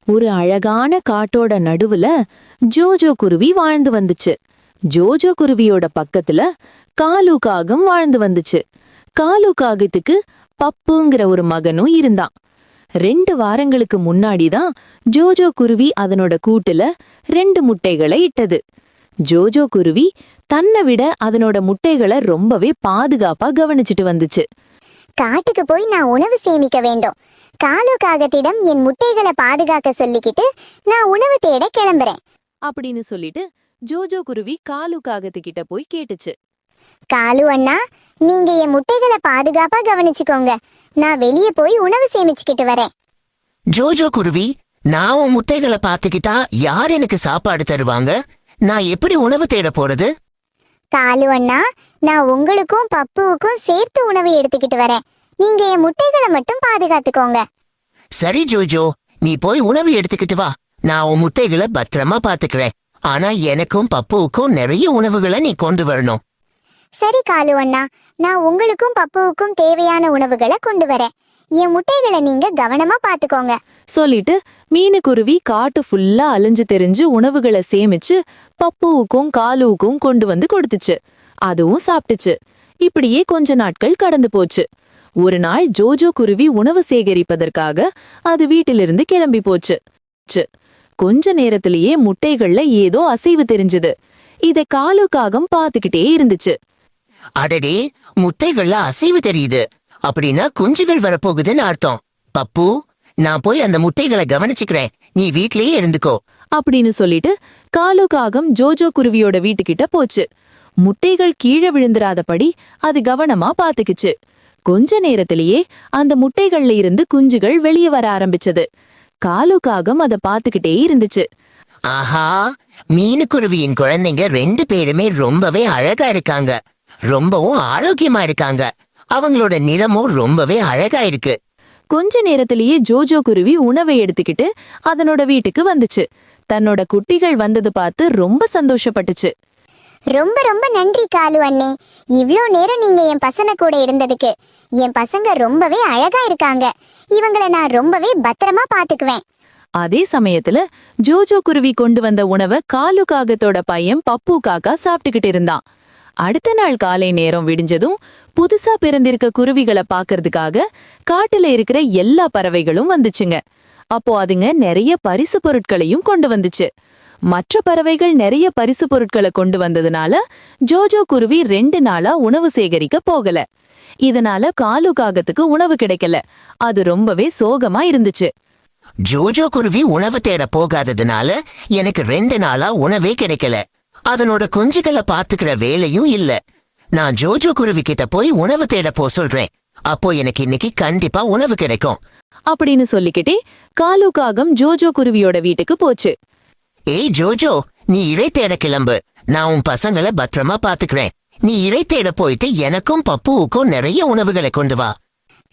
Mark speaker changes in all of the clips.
Speaker 1: ஒரு அழகான காட்டோட நடுவுல ஜோஜோ குருவி வாழ்ந்து வந்துச்சு. ஜோஜோ குருவியோட பக்கத்துல காலு காகம் வாழ்ந்து வந்துச்சு. காலு காகத்துக்கு பப்புங்கிற ஒரு மகனும் இருந்தான். 2 வாரங்களுக்கு முன்னாடிதான் ஜோஜோ குருவி அதனோட கூட்டுல 2 முட்டைகளை இட்டது. ஜோஜோ குருவி தன்னை விட அதனோட முட்டைகளை ரொம்பவே பாதுகாப்பா கவனிச்சுட்டு வந்துச்சு.
Speaker 2: காட்டுக்கு போய் நான் உணவு சேமிக்க வேண்டும். காலு காகத்திடம் என் முட்டைகளை பாதுகாக்க சொல்லிக்கிட்டு நான் உணவு தேட கிளம்புறேன்
Speaker 1: அப்படின்னு சொல்லிட்டு ஜோஜோ குருவி காலு காகத்துக்கிட்ட போய் கேட்டுச்சு.
Speaker 2: காலு அண்ணா, நீங்க என் முட்டைகளை பாதுகாப்பா கவனிச்சுக்கோங்க. நான் வெளியே போய் உணவு சேமிச்சுக்கிட்டு வரேன்.
Speaker 3: ஜோஜோ குருவி, நான் உன் முட்டைகளை பார்த்துக்கிட்டா யார் எனக்கு சாப்பாடு தருவாங்க? நான் எப்படி உணவு தேட போறது?
Speaker 2: காலு அண்ணா, நான் உங்களுக்கும் பப்புவுக்கும் சேர்த்து உணவு எடுத்துக்கிட்டு வரேன். நீங்க என் முட்டைகளை மட்டும் பாதுகாத்துக்கோங்க.
Speaker 3: சரி ஜோஜோ, நீ போய் உணவு எடுத்துக்கிட்டு வா. நான் உன் முட்டைகளை பத்திரமா பாத்துக்கிறேன். ஆனா எனக்கும் பப்புவுக்கும் நிறைய உணவுகளை நீ கொண்டு வரணும்.
Speaker 2: சரி காலு அண்ணா, நான் உங்களுக்கும் பப்புவுக்கும் தேவையான உணவுகளை கொண்டு வரேன். என் முட்டைகளை நீங்க கவனமா பாத்துக்கோங்க
Speaker 1: சொல்லிட்டு மீனுக்குருவி காட்டு ஃபுல்லா அலைஞ்சு தெரிஞ்சு உணவுகளை சேமிச்சு பப்புவுக்கும் காலுவுக்கும் கொண்டு வந்து கொடுத்துச்சு. அதுவும் சாப்பிட்டுச்சு. இப்படியே கொஞ்ச நாட்கள் கடந்து போச்சு. ஒரு நாள் ஜோஜோ குருவி உணவு சேகரிப்பதற்காக அது வீட்டிலிருந்து கிளம்பி போச்சு. கொஞ்ச நேரத்திலேயே முட்டைகள்ல ஏதோ அசைவு தெரிஞ்சது. இத காலு காகம் பாத்துக்கிட்டே இருந்துச்சு.
Speaker 3: அடடே, முட்டைகள்ல அசைவு தெரியுது. அப்படின்னா குஞ்சுகள் வரப்போகுதுன்னு அர்த்தம். பப்பு, நான் போய் அந்த முட்டைகளை கவனிச்சுக்கிறேன். நீ வீட்லயே இருந்துக்கோ
Speaker 1: அப்படின்னு சொல்லிட்டு காலு காகம் ஜோஜோ குருவியோட வீட்டுக்கிட்ட போச்சு. முட்டைகள் கீழே விழுந்துராதபடி அது கவனமா பாத்துக்குச்சு. கொஞ்ச நேரத்திலேயே அந்த முட்டைகள்ல இருந்து குஞ்சுகள் வெளியே வர ஆரம்பிச்சது. காலு காகம் அதை பாத்துக்கிட்டே இருந்துச்சு.
Speaker 3: ஆஹா, மீனுக்குருவியின் குழந்தைங்க 2 பேருமே ரொம்பவே அழகா இருக்காங்க. ரொம்பவும் ஆரோக்கியமா இருக்காங்க. அவங்களோட நிறமும் ரொம்பவே அழகா இருக்கு.
Speaker 1: கொஞ்ச நேரத்திலேயே ஜோஜோ குருவி உணவை எடுத்துக்கிட்டு அதனோட வீட்டுக்கு வந்துச்சு. தன்னோட குட்டிகள் வந்தது பார்த்து ரொம்ப சந்தோஷப்பட்டுச்சு.
Speaker 2: ரொம்ப ரொம்ப நன்றி காலு அண்ணே. இவ்ளோ நேரம் நீங்க என் பசங்க கூட இருந்ததுக்கு. என் பசங்க ரொம்பவே அழகா இருக்காங்க. இவங்களை நான் ரொம்பவே பத்திரமா பாத்துக்குவேன்.
Speaker 1: அதே சமயத்துல ஜோஜோ குருவி கொண்டு வந்த உணவை காலு காகத்தோட பையன் பப்பு காக்கா சாப்பிட்டுக்கிட்டு இருந்தான். அடுத்த நாள் காலை நேரம் விடிஞ்சதும் புதுசா பிறந்திருக்க குருவிகளை பாக்குறதுக்காக காட்டுல இருக்கிற எல்லா பறவைகளும் வந்துச்சுங்க. அப்போ அதுங்க நிறைய பரிசு பொருட்களையும் கொண்டு வந்துச்சு. மற்ற பறவைகள் நிறைய பரிசு பொருட்களை கொண்டு வந்ததுனால ஜோஜோ குருவி 2 நாளா உணவு சேகரிக்க போகல. இதனால காலு காகத்துக்கு உணவு கிடைக்கல. அது ரொம்பவே சோகமா இருந்துச்சு.
Speaker 3: ஜோஜோ குருவி உணவு தேட போகாததுனால எனக்கு 2 நாளா உணவே கிடைக்கல. அதனோட குஞ்சுகளை பாத்துக்கிற வேலையும் இல்ல. நான் ஜோஜோ குருவி கிட்ட போய் உணவு தேட போ சொல்றேன். அப்போ எனக்கு இன்னைக்கு கண்டிப்பா உணவு கிடைக்கும்
Speaker 1: அப்படின்னு சொல்லிக்கிட்டே காலு காகம் ஜோஜோ குருவியோட வீட்டுக்கு போச்சு.
Speaker 3: ஏய் ஜோஜோ, நீ இறை தேட கிளம்பு. நான் உன் பசங்களை பத்திரமா பாத்துக்கிறேன். நீ இறை தேட போயிட்டு எனக்கும் பப்புவுக்கும் நிறைய உணவுகளை கொண்டு வா.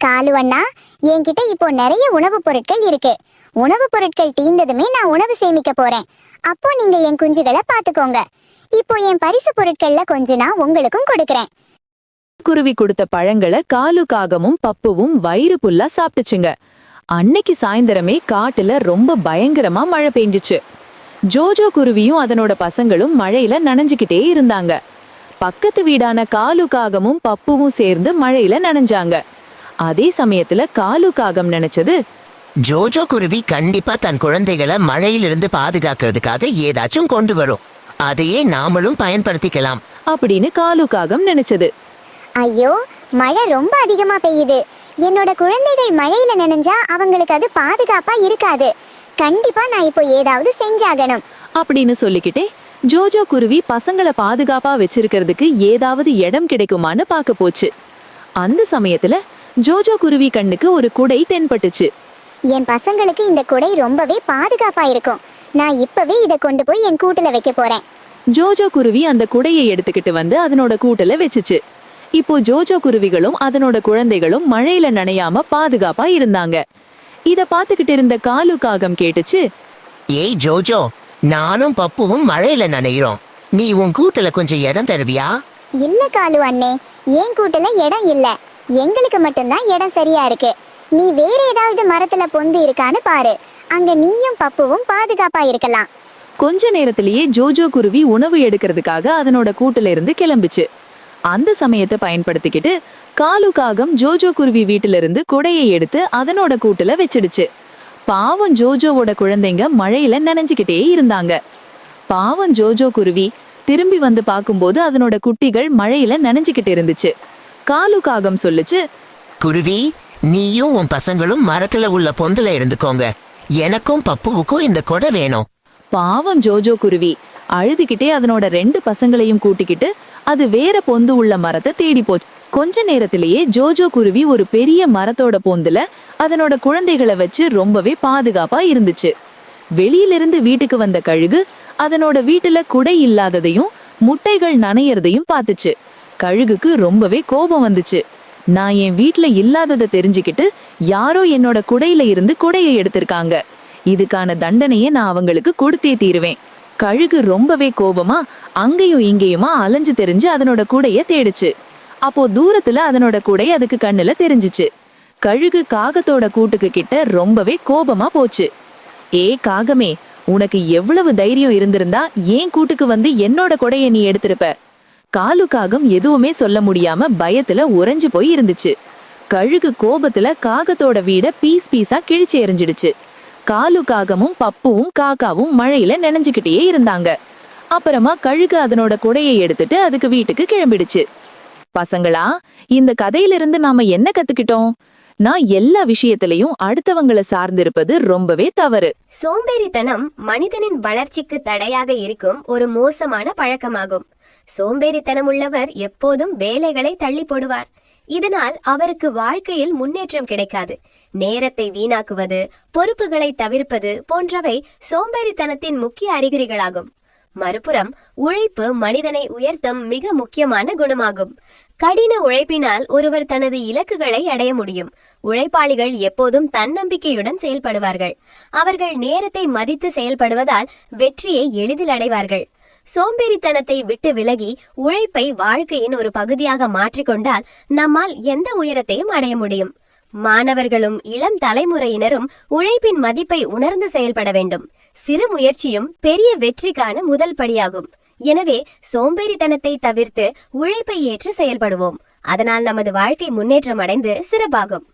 Speaker 2: காலு அண்ணா, என்கிட்ட இப்போ நிறைய உணவுப் பொருட்கள் இருக்கு. உணவுப் பொருட்கள் தீர்ந்ததுமே நான் உணவு சேமிக்க போறேன். அப்போ நீங்க என் குஞ்சுகளை பாத்துக்கோங்க. இப்போ என் பரிசு பொருட்கள்ல கொஞ்சம் நான் உங்களுக்கும் கொடுக்கறேன்.
Speaker 1: குருவி கொடுத்த பழங்களை காலு காகமும் பப்புவும் வயிறு புல்லா சாப்பிட்டுச்சுங்க. அன்னைக்கு சாயந்தரமே காட்டுல ரொம்ப பயங்கரமா மழை பெஞ்சிச்சு. ஜோஜோ குருவியும் அதனோட பசங்களும் மழையில நனைஞ்சுக்கிட்டே இருந்தாங்க. பக்கத்து வீடான காலு காகமும் பப்புவும் சேர்ந்து மழையில நனைஞ்சாங்க. அதே சமயத்துல காலு காகம் நினைச்சது,
Speaker 3: ஜோஜோ குருவி கண்டிப்பா தன் குழந்தைகளை மழையிலிருந்து பாதுகாக்கிறதுக்காக ஏதாச்சும் கொண்டு வரும். அதையே நாமளும் பயன்படுத்திக்கலாம்
Speaker 1: அப்படின்னு காலு காகம் நினைச்சது.
Speaker 2: ஐயோ, மழை ரொம்ப அதிகமா பெய்யுது. என்னோட குழந்தைகள் மழையில நனைஞ்சா அவங்களுக்கு அது பாதுகாப்பா இருக்காது. கண்டிப்பா நான் இப்போ ஏதாவது செஞ்சாகணும்
Speaker 1: அப்படின்னு சொல்லிக்கிட்டே ஜோஜோ குருவி பசங்களை பாதுகாப்பா வச்சிருக்கிறதுக்கு ஏதாவது இடம் கிடைக்குமான்னு பார்க்க போச்சு. அந்த சமயத்துல ஜோஜோ குருவி கண்ணுக்கு ஒரு குடை தென்பட்டுச்சு.
Speaker 2: என் பசங்களுக்கு இந்த குடை ரொம்பவே பாதுகாப்பா இருக்கும். நான் இப்பவே இதை கொண்டு போய் என் கூட்டுல வைக்க போறேன்.
Speaker 1: ஜோஜோ குருவி அந்த குடையை எடுத்துக்கிட்டு வந்து அதனோட கூட்டுல வச்சுச்சு. இப்போ ஜோஜோ குருவிகளும் அதனோட குழந்தைகளும் மழையில நனையாம பாதுகாப்பா இருந்தாங்க. இத பாத்துக்கிட்டு இருந்த காலு காகம் கேட்டுச்சு,
Speaker 3: ஏய் ஜோஜோ, நானும் பப்புவும் மழையில நனைகிறோம். நீ உன் கூட்டுல கொஞ்சம் இடம் தருவியா?
Speaker 2: இல்ல காலு அண்ணே, என் கூட்டுல இடம் இல்ல. எங்களுக்கு மட்டும்தான் இடம் சரியா இருக்கு. நீ வேற ஏதாவது மரத்துல பொந்து இருக்கான்னு பாரு. அங்க நீயும் பப்புவும் பாதுகாப்பா இருக்கலாம்.
Speaker 1: கொஞ்ச நேரத்திலேயே ஜோஜோ குருவி உணவு எடுக்கிறதுக்காக அதனோட கூட்டுல இருந்து கிளம்பிச்சு. அந்த சமயத்தை பயன்படுத்திக்கிட்டு காலு காகம் ஜோஜோ குருவி வீட்டுல இருந்து குடையை எடுத்து அதனோட கூட்டுல வச்சிடுச்சு. பாவம் ஜோஜோவோட குழந்தைங்க மழையில நனைஞ்சுக்கிட்டே இருந்தாங்க. பாவம் ஜோஜோ குருவி திரும்பி வந்து பார்க்கும்போது அதனோட குட்டிகள் மழையில நனைஞ்சுக்கிட்டு இருந்துச்சு. காலு காகம் சொல்லுச்சு,
Speaker 3: குருவி, நீயும் உன் பசங்களும் மரத்துல உள்ள பொந்துல இருந்துக்கோங்க. எனக்கும் பப்புவுக்கும் இந்த கொடை வேணும்.
Speaker 1: பாவம் ஜோஜோ குருவி அழுதுகிட்டே அதனோட 2 பசங்களையும் கூட்டிக்கிட்டு அது வேற பொந்து உள்ள மரத்தை தேடி போச்சு. கொஞ்ச நேரத்திலேயே ஜோஜோ குருவி ஒரு பெரிய மரத்தோட பொந்துல அதனோட குழந்தைகளை வச்சு ரொம்பவே பாதுகாப்பா இருந்துச்சு. வெளியிலிருந்து வீட்டுக்கு வந்த கழுகு அதனோட வீட்டுல குடை இல்லாததையும் முட்டைகள் நனையறதையும் பார்த்துச்சு. கழுகுக்கு ரொம்பவே கோபம் வந்துச்சு. நான் என் வீட்டுல இல்லாததை தெரிஞ்சுக்கிட்டு யாரோ என்னோட குடையில இருந்து குடையை எடுத்திருக்காங்க. இதுக்கான தண்டனையை நான் அவங்களுக்கு கொடுத்தே தீருவேன். கழுகு ரொம்பவே கோபமா அங்கேயும் இங்கேயுமா அலைஞ்சு தெரிஞ்சு அதனோட கூடைய தேடுச்சு. அப்போ தூரத்துல அதனோட கூடை அதுக்கு கண்ணுல தெரிஞ்சிச்சு. கழுகு காகத்தோட கூட்டுக்கு கிட்ட ரொம்பவே கோபமா போச்சு. ஏ காகமே, உனக்கு எவ்வளவு தைரியம் இருந்திருந்தா ஏன் கூட்டுக்கு வந்து என்னோட கொடைய நீ எடுத்திருப்ப? காலு காகம் எதுவுமே சொல்ல முடியாம பயத்துல உறைஞ்சு போய் இருந்துச்சு. கழுகு கோபத்துல காகத்தோட வீட பீஸ் பீஸா கிழிச்சு எறிஞ்சிடுச்சு. காலு காகமும் பப்புவும் காக்காவும் மழையில நனைஞ்சுக்கிட்டே இருந்தாங்க. அப்புறமா கழுகு அதனோட கொடையை எடுத்துட்டு அதுக்கு வீட்டுக்கு கிளம்பிடுச்சு. பசங்களா, இந்த கதையிலிருந்து நாம என்ன கத்துக்கிட்டோம்? நான் எல்லா விஷயத்திலையும் அடுத்தவங்களை சார்ந்திருப்பது ரொம்பவே தவறு.
Speaker 4: சோம்பேறித்தனம் மனிதனின் வளர்ச்சிக்கு தடையாக இருக்கும் ஒரு மோசமான பழக்கமாகும். சோம்பேறித்தனம் உள்ளவர் எப்போதும் வேலைகளை தள்ளி போடுவார். இதனால் அவருக்கு வாழ்க்கையில் முன்னேற்றம் கிடைக்காது. நேரத்தை வீணாக்குவது, பொறுப்புகளை தவிர்ப்பது போன்றவை சோம்பேறித்தனத்தின் முக்கிய அறிகுறிகளாகும். மறுபுறம் உழைப்பு மனிதனை உயர்த்தும் மிக முக்கியமான குணமாகும். கடின உழைப்பினால் ஒருவர் தனது இலக்குகளை அடைய முடியும். உழைப்பாளிகள் எப்போதும் தன்னம்பிக்கையுடன் செயல்படுவார்கள். அவர்கள் நேரத்தை மதித்து செயல்படுவதால் வெற்றியை எளிதில் அடைவார்கள். சோம்பேறித்தனத்தை விட்டு விலகி உழைப்பை வாழ்க்கையின் ஒரு பகுதியாக மாற்றிக்கொண்டால் நம்மால் எந்த உயரத்தையும் அடைய முடியும். மாணவர்களும் இளம் தலைமுறையினரும் உழைப்பின் மதிப்பை உணர்ந்து செயல்பட வேண்டும். சிறு முயற்சியும் பெரிய வெற்றிக்கான முதல் படியாகும். எனவே சோம்பேறித்தனத்தை தவிர்த்து உழைப்பை ஏற்று செயல்படுவோம். அதனால் நமது வாழ்க்கை முன்னேற்றம் அடைந்து சிறப்பாகும்.